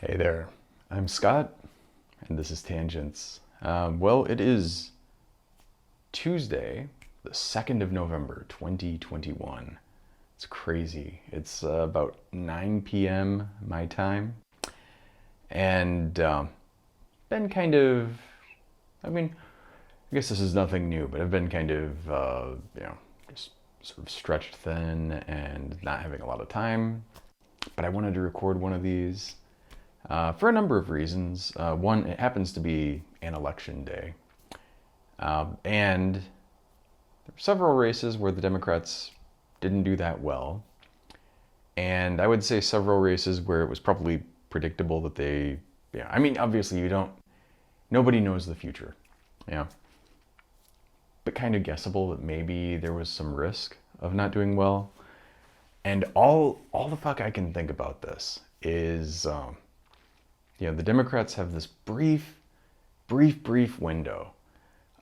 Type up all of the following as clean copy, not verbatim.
Hey there, I'm Scott, and this is Tangents. Well, it is Tuesday, the 2nd of November, 2021. It's crazy. It's about 9 p.m. my time, and been kind of, I mean, I guess this is nothing new, but I've been kind of, just sort of stretched thin and not having a lot of time. But I wanted to record one of these for a number of reasons. One, it happens to be an election day. And there were several races where the Democrats didn't do that well. And I would say several races where it was probably predictable that they, I mean, obviously nobody knows the future, yeah, but kind of guessable that maybe there was some risk of not doing well. And all the fuck I can think about this is, the Democrats have this brief window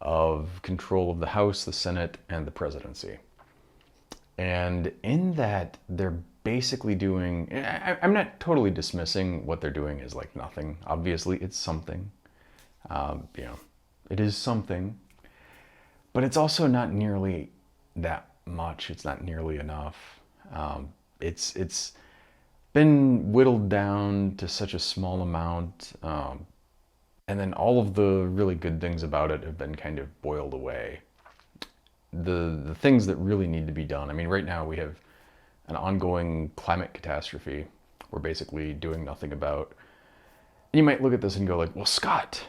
of control of the House, the Senate, and the presidency. And in that, they're basically doing, I'm not totally dismissing what they're doing as like nothing. Obviously, it's something. It is something. But it's also not nearly that much. It's not nearly enough. It's been whittled down to such a small amount. And then all of the really good things about it have been kind of boiled away. The things that really need to be done. I mean, right now we have an ongoing climate catastrophe we're basically doing nothing about. And you might look at this and go like, well, Scott,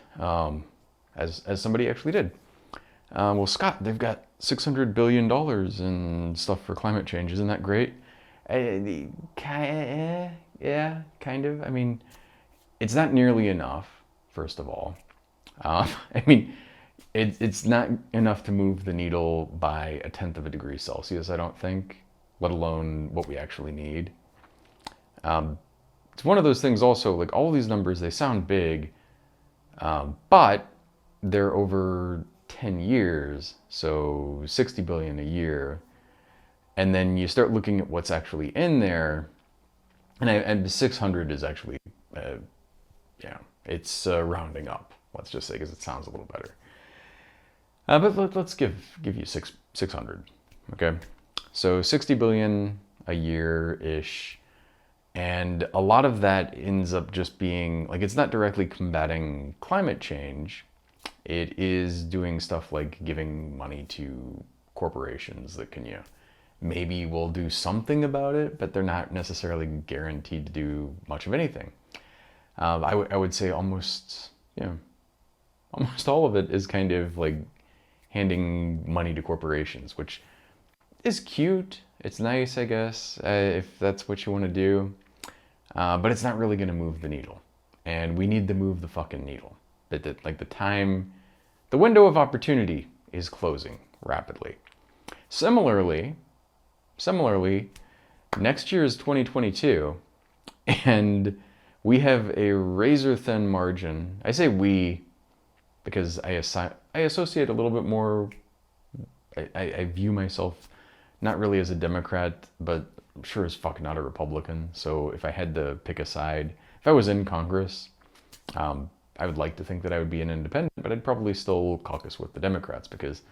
as somebody actually did. Well, Scott, they've got $600 billion in stuff for climate change. Isn't that great? Yeah, kind of. I mean, it's not nearly enough, first of all. I mean, it's not enough to move the needle by a tenth of a degree Celsius, I don't think, let alone what we actually need. It's one of those things also, like all these numbers, they sound big, but they're over 10 years, so 60 billion a year. And then you start looking at what's actually in there, and 600 is actually, it's rounding up. Let's just say, because it sounds a little better. But let's give you 600, okay? So 60 billion a year-ish, and a lot of that ends up just being, like, it's not directly combating climate change. It is doing stuff like giving money to corporations that can, maybe will do something about it, but they're not necessarily guaranteed to do much of anything. I would say almost all of it is kind of like handing money to corporations, which is cute. It's nice, I guess, if that's what you want to do. But it's not really going to move the needle. And we need to move the fucking needle. Like the window of opportunity is closing rapidly. Similarly, next year is 2022, and we have a razor thin margin. I say we because I associate a little bit more. I view myself not really as a Democrat, but I'm sure as fuck not a Republican. So if I had to pick a side, if I was in Congress, I would like to think that I would be an independent, but I'd probably still caucus with the Democrats because,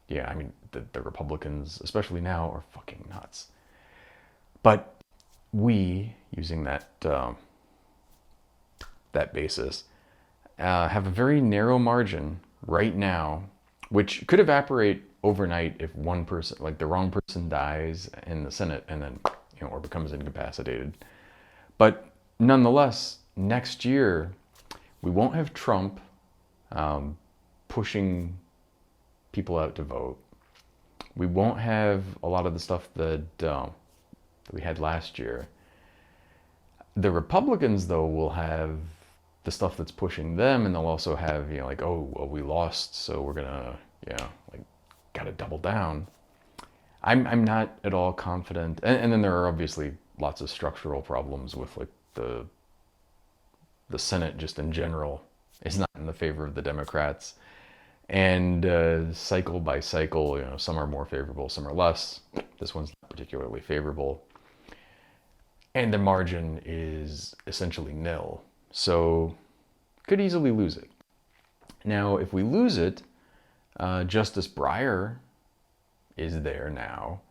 yeah, I mean, the Republicans, especially now, are fucking nuts. But we, using that basis, have a very narrow margin right now, which could evaporate overnight if one person, like the wrong person, dies in the Senate and then, or becomes incapacitated. But nonetheless, next year, we won't have Trump pushing people out to vote. We won't have a lot of the stuff that we had last year. The Republicans, though, will have the stuff that's pushing them, and they'll also have, like, oh, well, we lost, so we're gonna, like, gotta double down. I'm not at all confident, and then there are obviously lots of structural problems with, like, the Senate just in general is not in the favor of the Democrats. And cycle by cycle, some are more favorable, some are less. This one's not particularly favorable. And the margin is essentially nil. So could easily lose it. Now, if we lose it, Justice Breyer is there now.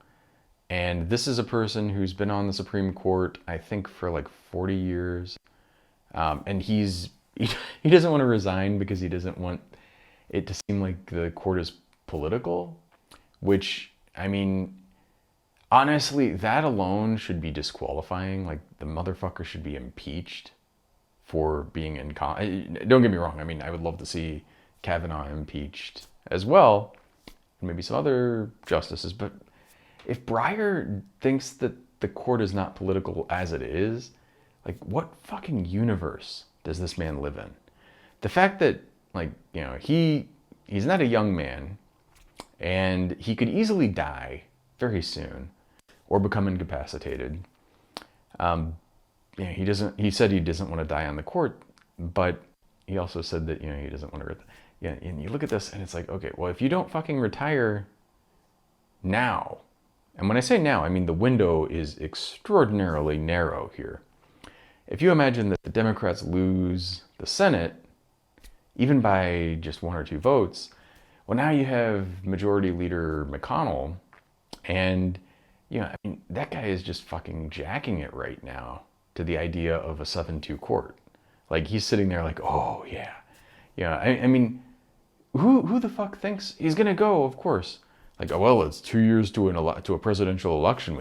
And this is a person who's been on the Supreme Court, I think, for like 40 years. And he doesn't want to resign because he doesn't want it to seem like the court is political, which, I mean, honestly, that alone should be disqualifying. Like, the motherfucker should be impeached for being don't get me wrong. I mean, I would love to see Kavanaugh impeached as well, and maybe some other justices. But if Breyer thinks that the court is not political as it is, like, what fucking universe does this man live in? The fact that, like, you know, he's not a young man, and he could easily die very soon or become incapacitated. He said he doesn't want to die on the court, but he also said that, he doesn't want to, and you look at this and it's like, okay, well, if you don't fucking retire now, and when I say now, I mean the window is extraordinarily narrow here. If you imagine that the Democrats lose the Senate, even by just 1 or 2 votes, well, now you have Majority Leader McConnell, and, I mean, that guy is just fucking jacking it right now to the idea of a 7-2 court. Like, he's sitting there like, oh, yeah. I mean, who the fuck thinks he's gonna go, of course. Like, oh, well, it's 2 years to a presidential election.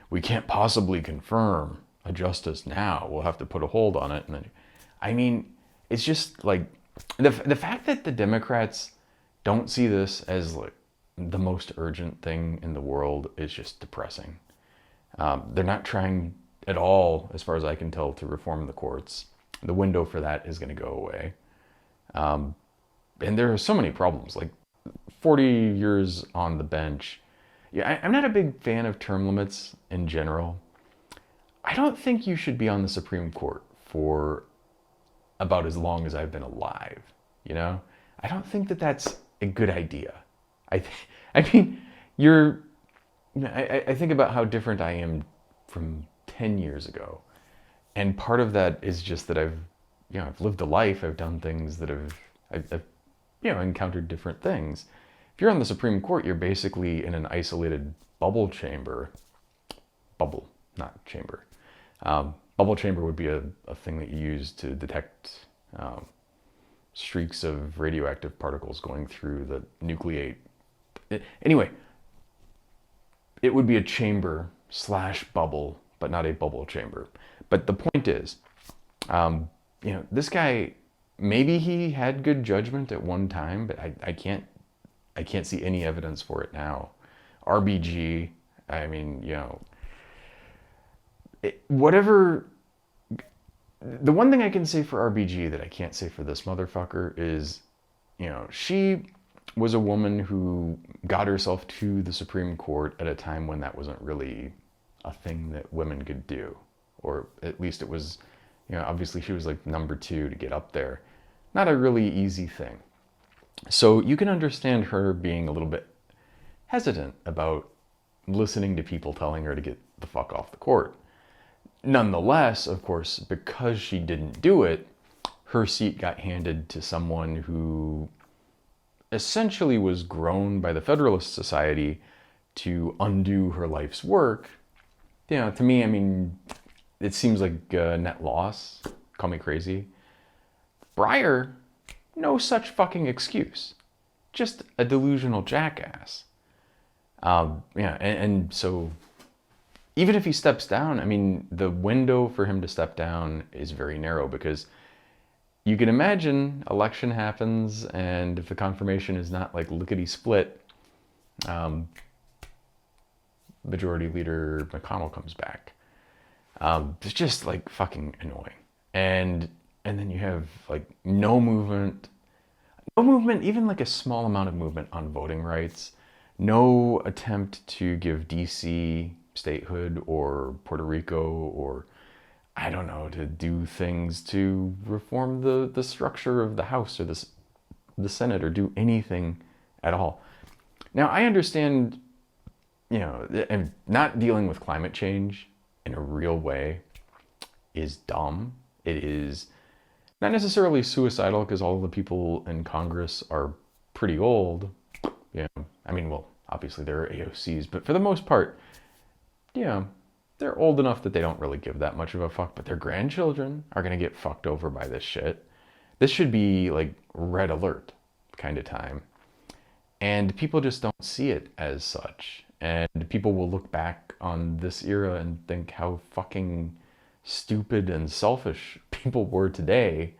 We can't possibly confirm a justice now. We'll have to put a hold on it. And then, I mean, it's just like the fact that the Democrats don't see this as like the most urgent thing in the world is just depressing. They're not trying at all, as far as I can tell, to reform the courts. The window for that is going to go away. And there are so many problems, like 40 years on the bench. Yeah, I'm not a big fan of term limits in general. I don't think you should be on the Supreme Court for about as long as I've been alive, I don't think that that's a good idea. I mean, I think about how different I am from 10 years ago. And part of that is just that I've lived a life, I've done things that I've encountered different things. If you're on the Supreme Court, you're basically in an isolated bubble chamber. Bubble, not chamber. Bubble chamber would be a thing that you use to detect streaks of radioactive particles going through the nucleate. Anyway, it would be a chamber / bubble, but not a bubble chamber. But the point is, this guy, maybe he had good judgment at one time, but I can't see any evidence for it now. RBG, I mean, whatever. The one thing I can say for RBG that I can't say for this motherfucker is, she was a woman who got herself to the Supreme Court at a time when that wasn't really a thing that women could do. Or at least it was, obviously she was like number 2 to get up there. Not a really easy thing. So you can understand her being a little bit hesitant about listening to people telling her to get the fuck off the court. Nonetheless, of course, because she didn't do it, her seat got handed to someone who essentially was grown by the Federalist Society to undo her life's work. To me, I mean, it seems like a net loss. Call me crazy. Breyer, no such fucking excuse. Just a delusional jackass. And so even if he steps down, I mean, the window for him to step down is very narrow, because you can imagine election happens, and if the confirmation is not like lickety-split, Majority Leader McConnell comes back. It's just like fucking annoying. And then you have like no movement, even like a small amount of movement on voting rights. No attempt to give DC statehood or Puerto Rico, or I don't know, to do things to reform the structure of the House or the Senate, or do anything at all. Now, I understand, and not dealing with climate change in a real way is dumb. It is Not necessarily suicidal, because all of the people in Congress are pretty old. You know, I mean, well, obviously there are AOCs, but for the most part, you know, they're old enough that they don't really give that much of a fuck, but their grandchildren are gonna get fucked over by this shit. This should be like red alert kind of time. And people just don't see it as such. And people will look back on this era and think how fucking stupid and selfish people were today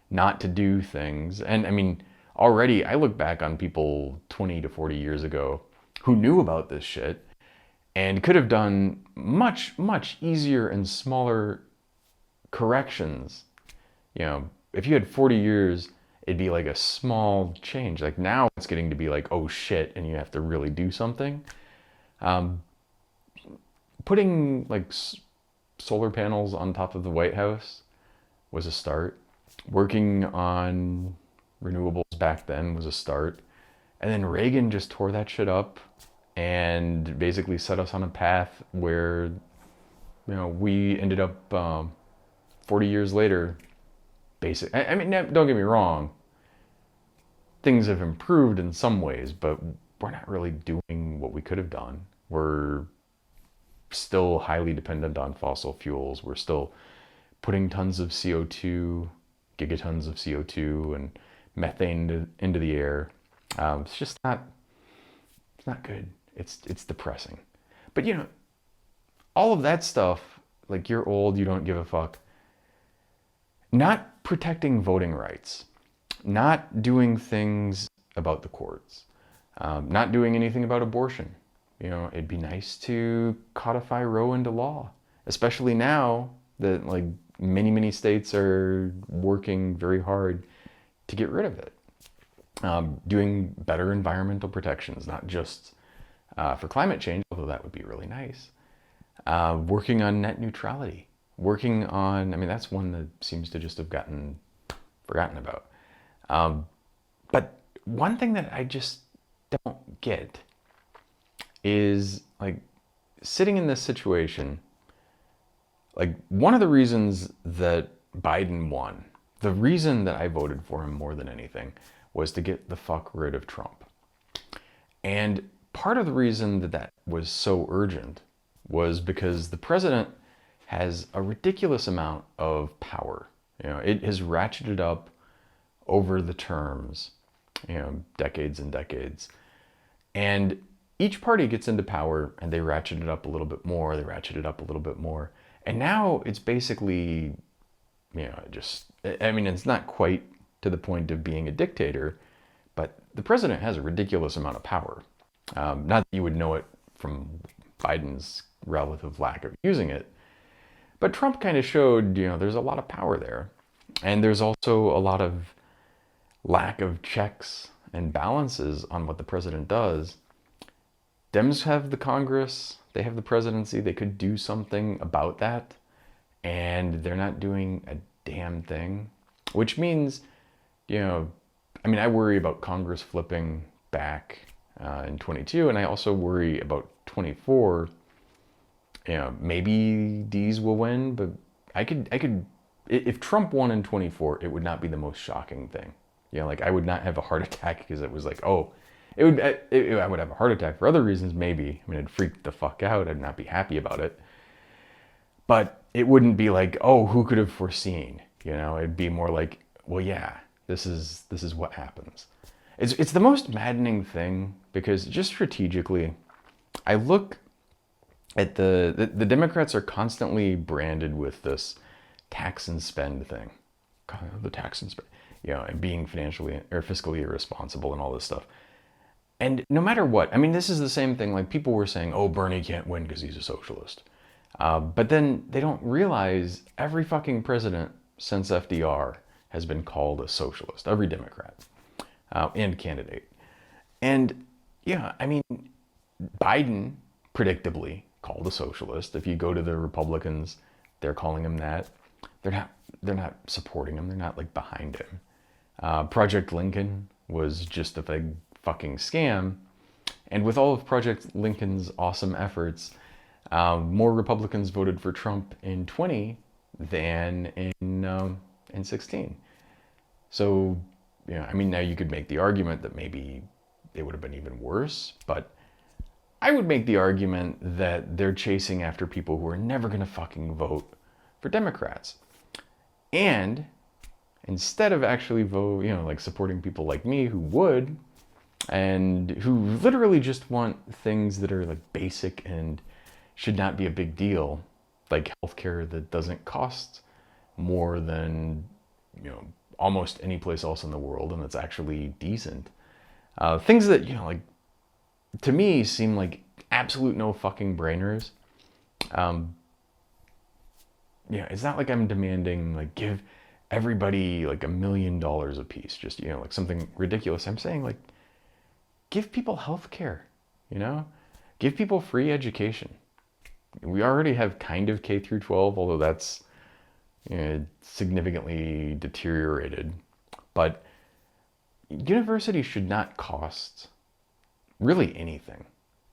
not to do things. And I mean, already I look back on people 20 to 40 years ago who knew about this shit and could have done much, much easier and smaller corrections. You know, if you had 40 years, it'd be like a small change. Like now it's getting to be like, oh shit, and you have to really do something. Um, Putting like solar panels on top of the White House was a start. Working on renewables back then was a start. And then Reagan just tore that shit up and basically set us on a path where, you know, we ended up 40 years later. I mean, don't get me wrong. Things have improved in some ways, but we're not really doing what we could have done. We're still highly dependent on fossil fuels. We're still putting tons of CO2, gigatons of CO2 and methane into the air. It's just not, it's not good. It's depressing. But you know, all of that stuff, like you're old, you don't give a fuck. Not protecting voting rights, not doing things about the courts, not doing anything about abortion. You know, it'd be nice to codify Roe into law, especially now that like many states are working very hard to get rid of it. Doing better environmental protections, not just for climate change, although that would be really nice. Working on net neutrality, working on, I mean, that's one that seems to just have gotten forgotten about. But one thing that I just don't get is like sitting in this situation, like one of the reasons that Biden won, the reason that I voted for him more than anything was to get the fuck rid of Trump. And part of the reason that that was so urgent was because the president has a ridiculous amount of power. You know, it has ratcheted up over the terms, you know, decades and decades. And each party gets into power and they ratchet it up a little bit more, they ratchet it up a little bit more. And now it's basically, you know, just, I mean, it's not quite to the point of being a dictator, but the president has a ridiculous amount of power. Not that you would know it from Biden's relative lack of using it, but Trump kind of showed, you know, there's a lot of power there. And there's also a lot of lack of checks and balances on what the president does. Dems have the Congress, they have the presidency, they could do something about that, and they're not doing a damn thing. Which means, you know, I mean, I worry about Congress flipping back in 22, and I also worry about 24. You know, maybe D's will win, but I could, if Trump won in 24, it would not be the most shocking thing. You know, like I would not have a heart attack because it was like, oh, I would have a heart attack for other reasons, maybe. I mean, it'd freak the fuck out. I'd not be happy about it. But it wouldn't be like, oh, who could have foreseen? You know, it'd be more like, well, yeah, this is what happens. It's the most maddening thing because just strategically, I look at the Democrats are constantly branded with this tax and spend thing, the tax and spend, you know, and being financially or fiscally irresponsible and all this stuff. And no matter what, I mean, this is the same thing. Like people were saying, oh, Bernie can't win because he's a socialist. But then they don't realize every fucking president since FDR has been called a socialist, every Democrat and candidate. And yeah, I mean, Biden predictably called a socialist. If you go to the Republicans, they're calling him that. They're not supporting him. They're not like behind him. Project Lincoln was just a big fucking scam. And with all of Project Lincoln's awesome efforts, more Republicans voted for Trump in 20 than in 16. So, I mean, now you could make the argument that maybe it would have been even worse, but I would make the argument that they're chasing after people who are never going to fucking vote for Democrats. And instead of actually vote, like supporting people like me who would, and who literally just want things that are like basic and should not be a big deal, like healthcare that doesn't cost more than, almost any place else in the world, and that's actually decent. Things that, like, to me seem like absolute no fucking brainers. It's not like I'm demanding, like, give everybody like $1 million a piece, just, like something ridiculous. I'm saying, like, give people health care, give people free education. We already have kind of K through 12, although that's significantly deteriorated. But universities should not cost really anything.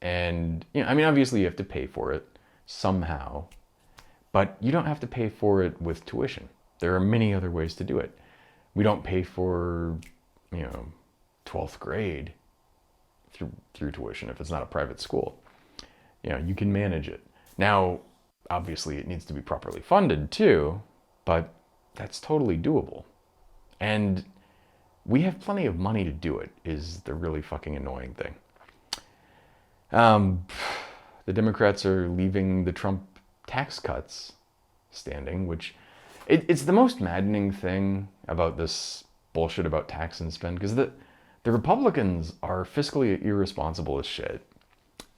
And, I mean, obviously you have to pay for it somehow, but you don't have to pay for it with tuition. There are many other ways to do it. We don't pay for, 12th grade through tuition if it's not a private school. You can manage it. Now, obviously it needs to be properly funded too, but that's totally doable. And we have plenty of money to do it, is the really fucking annoying thing. The Democrats are leaving the Trump tax cuts standing, which it's the most maddening thing about this bullshit about tax and spend, because the Republicans are fiscally irresponsible as shit,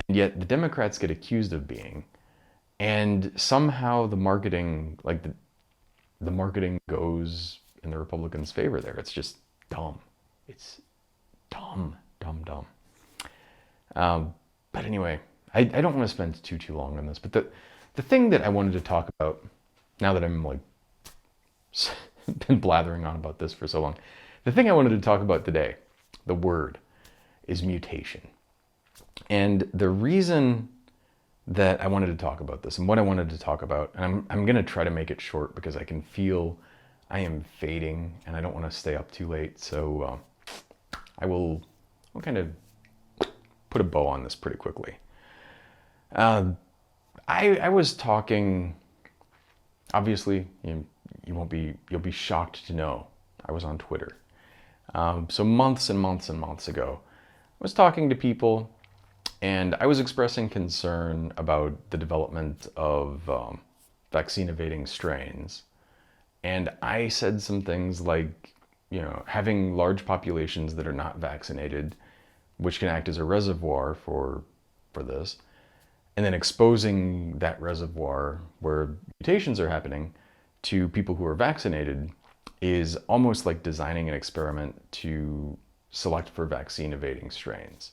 and yet the Democrats get accused of being, and somehow the marketing, like the marketing goes in the Republicans' favor there. It's just dumb. It's dumb. But anyway, I don't want to spend too long on this, but the thing that I wanted to talk about, now that I'm like been blathering on about this for so long, the thing I wanted to talk about today, the word, is mutation. And the reason that I wanted to talk about this and what I wanted to talk about, and I'm going to try to make it short because I can feel I am fading and I don't want to stay up too late. So I'll kind of put a bow on this pretty quickly. I was talking, obviously, you'll be shocked to know I was on Twitter. So months and months and months ago, I was talking to people, and I was expressing concern about the development of vaccine evading strains. And I said some things like, having large populations that are not vaccinated, which can act as a reservoir for this, and then exposing that reservoir where mutations are happening to people who are vaccinated is almost like designing an experiment to select for vaccine evading strains,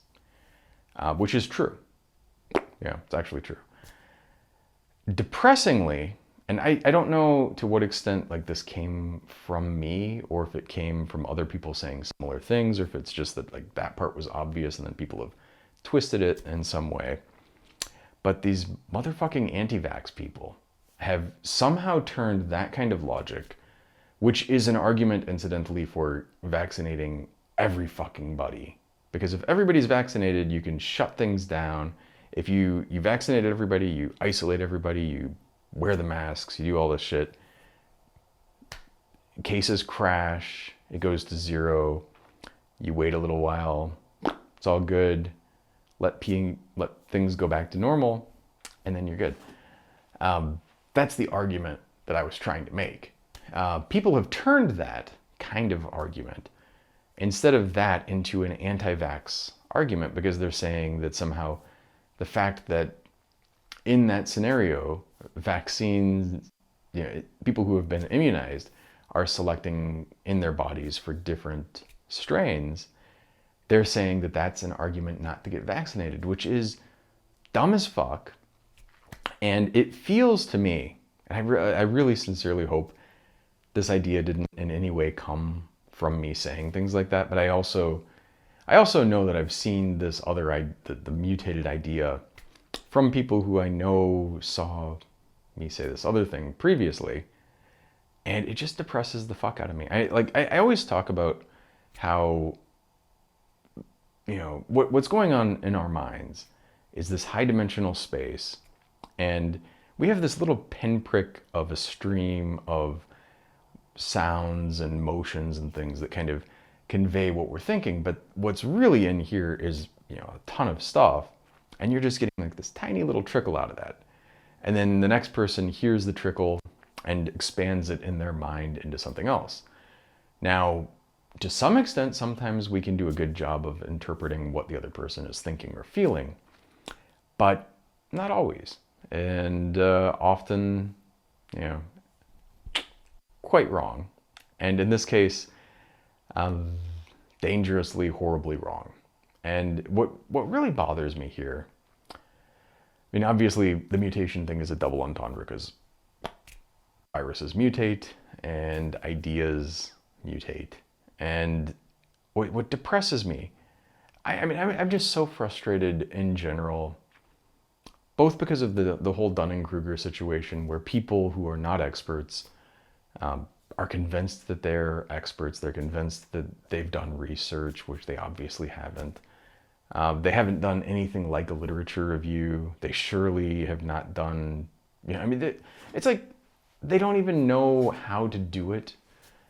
which is true. Yeah, it's actually true. Depressingly, and I don't know to what extent like this came from me, or if it came from other people saying similar things, or if it's just that like that part was obvious and then people have twisted it in some way. But these motherfucking anti-vax people have somehow turned that kind of logic, which is an argument incidentally for vaccinating every fucking buddy. Because if everybody's vaccinated, you can shut things down. If you vaccinate everybody, you isolate everybody, you wear the masks, you do all this shit. Cases crash, it goes to zero. You wait a little while, it's all good. Let things go back to normal, and then you're good. That's the argument that I was trying to make. People have turned that kind of argument, instead of that, into an anti-vax argument, because they're saying that somehow the fact that in that scenario, vaccines, people who have been immunized are selecting in their bodies for different strains, they're saying that that's an argument not to get vaccinated, which is dumb as fuck. And it feels to me, and I really sincerely hope this idea didn't in any way come from me saying things like that, but I also know that I've seen this other, the mutated idea from people who I know saw me say this other thing previously, And it just depresses the fuck out of me. I always talk about how, what's going on in our minds is this high dimensional space, and we have this little pinprick of a stream of sounds and motions and things that kind of convey what we're thinking. But what's really in here is, a ton of stuff, and you're just getting like this tiny little trickle out of that. And then the next person hears the trickle and expands it in their mind into something else. Now, to some extent, sometimes we can do a good job of interpreting what the other person is thinking or feeling, but not always. And often, you know, quite wrong. And in this case, dangerously, horribly wrong. And what really bothers me here, I mean, obviously the mutation thing is a double entendre because viruses mutate and ideas mutate. And what depresses me, I mean, I'm just so frustrated in general, both because of the whole Dunning-Kruger situation where people who are not experts are convinced that they're experts. They're convinced that they've done research, which they obviously haven't. They haven't done anything like a literature review. They surely have not done, I mean, it's like they don't even know how to do it.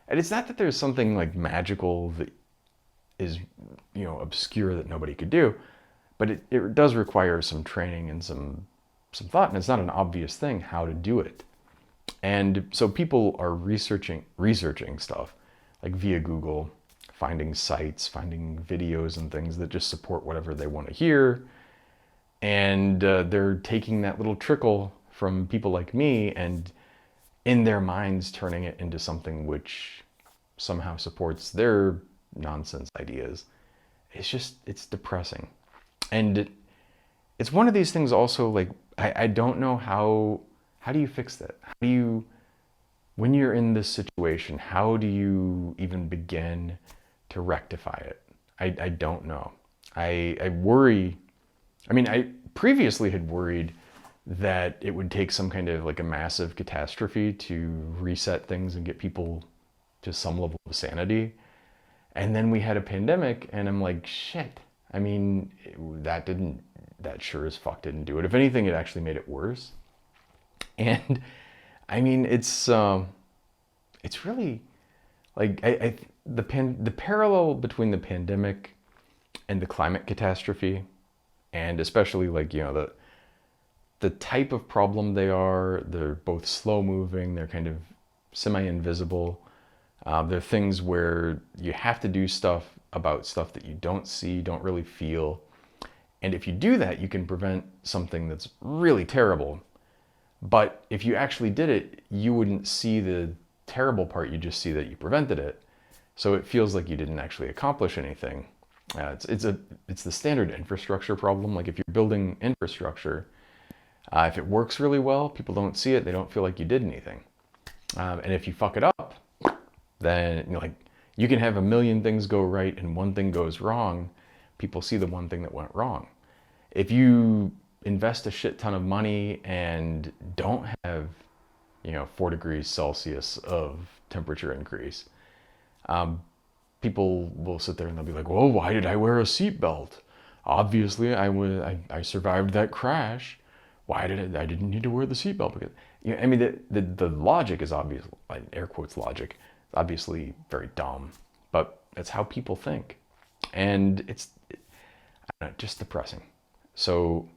And it's not that there's something like magical that is, obscure that nobody could do, but it does require some training and some thought, and it's not an obvious thing how to do it. And so people are researching stuff like via Google, finding sites, finding videos and things that just support whatever they want to hear. And they're taking that little trickle from people like me and in their minds turning it into something which somehow supports their nonsense ideas. It's depressing. And it's one of these things also, like, I don't know how do you fix that? When you're in this situation, how do you even begin to rectify it? I don't know. I worry, I mean, I previously had worried that it would take some kind of like a massive catastrophe to reset things and get people to some level of sanity. And then we had a pandemic and I'm like, shit. I mean, that sure as fuck didn't do it. If anything, it actually made it worse. And I mean, it's really like the parallel between the pandemic and the climate catastrophe, and especially like, the type of problem they're both slow moving, they're kind of semi-invisible. They're things where you have to do stuff about stuff that you don't see, don't really feel. And if you do that, you can prevent something that's really terrible. But if you actually did it, you wouldn't see the terrible part, you just see that you prevented it. So it feels like you didn't actually accomplish anything. It's the standard infrastructure problem. Like if you're building infrastructure, if it works really well, people don't see it, they don't feel like you did anything. And if you fuck it up, then you can have a million things go right and one thing goes wrong. People see the one thing that went wrong. If you invest a shit ton of money and don't have, 4 degrees Celsius of temperature increase, people will sit there and they'll be like, well, why did I wear a seatbelt? Obviously, I survived that crash. I didn't need to wear the seatbelt because, I mean, the logic is obvious, like air quotes logic, obviously very dumb, but that's how people think. And it's I don't know, just depressing. So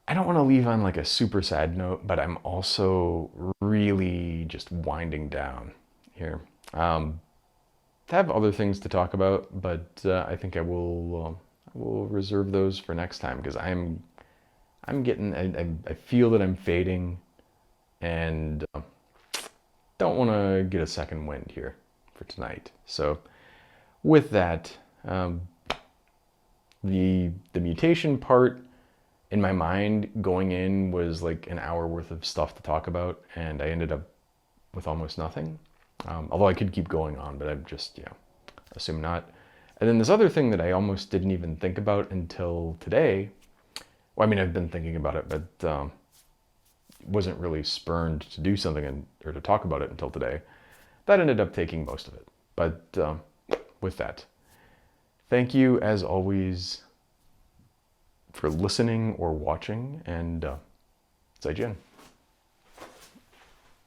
I don't want to leave on like a super sad note, but I'm also really just winding down here. I have other things to talk about, but I think I will reserve those for next time because I'm getting, I feel that I'm fading and don't want to get a second wind here for tonight. So with that, the mutation part in my mind going in was like an hour worth of stuff to talk about, and I ended up with almost nothing. Although I could keep going on, but I'm just, assume not. And then this other thing that I almost didn't even think about until today. Well, I mean, I've been thinking about it, but wasn't really spurned to do something or to talk about it until today. That ended up taking most of it. But with that, thank you as always for listening or watching, and 再见.